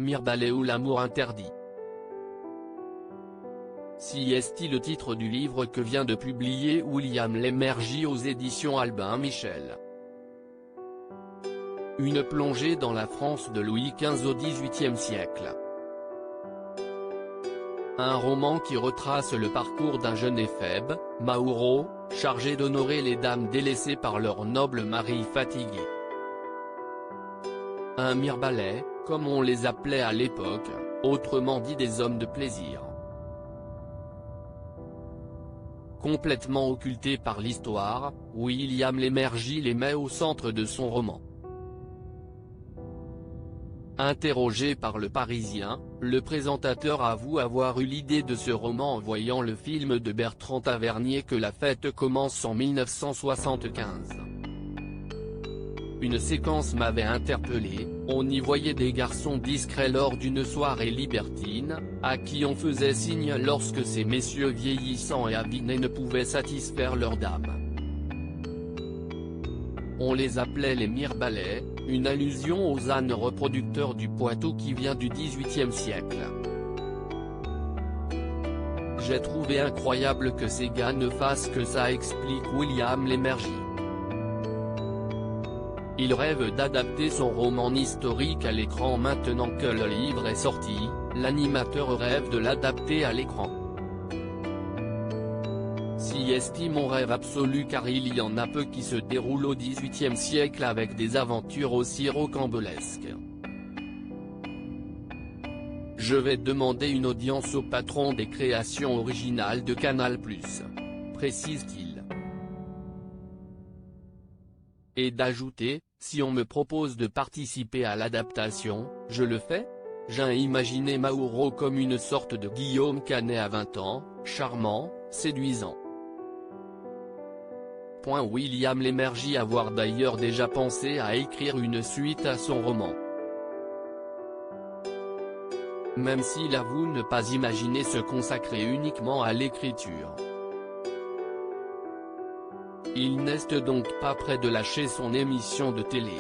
Mirbalais ou l'amour interdit. Si est le titre du livre que vient de publier William Lémergie aux éditions Albin Michel. Une plongée dans la France de Louis XV au XVIIIe siècle. Un roman qui retrace le parcours d'un jeune éphèbe, Mauro, chargé d'honorer les dames délaissées par leurs nobles maris fatigués. Un Mirbalais, comme on les appelait à l'époque, autrement dit des hommes de plaisir. Complètement occulté par l'histoire, William Lémergie les met au centre de son roman. Interrogé par Le Parisien, le présentateur avoue avoir eu l'idée de ce roman en voyant le film de Bertrand Tavernier Que la fête commence en 1975. Une séquence m'avait interpellé, on y voyait des garçons discrets lors d'une soirée libertine, à qui on faisait signe lorsque ces messieurs vieillissants et avinés ne pouvaient satisfaire leurs dames. On les appelait les Mirbalais, une allusion aux ânes reproducteurs du Poitou qui vient du XVIIIe siècle. J'ai trouvé incroyable que ces gars ne fassent que ça, explique William Lémergie. Il rêve d'adapter son roman historique à l'écran maintenant que le livre est sorti, l'animateur rêve de l'adapter à l'écran. Si est mon rêve absolu car il y en a peu qui se déroulent au XVIIIe siècle avec des aventures aussi rocambolesques. Je vais demander une audience au patron des créations originales de Canal+, précise-t-il. Et d'ajouter, si on me propose de participer à l'adaptation, je le fais. J'ai imaginé Mauro comme une sorte de Guillaume Canet à 20 ans, charmant, séduisant. William Lémergie avoir d'ailleurs déjà pensé à écrire une suite à son roman. Même s'il avoue ne pas imaginer se consacrer uniquement à l'écriture. Il n'est donc pas près de lâcher son émission de télé.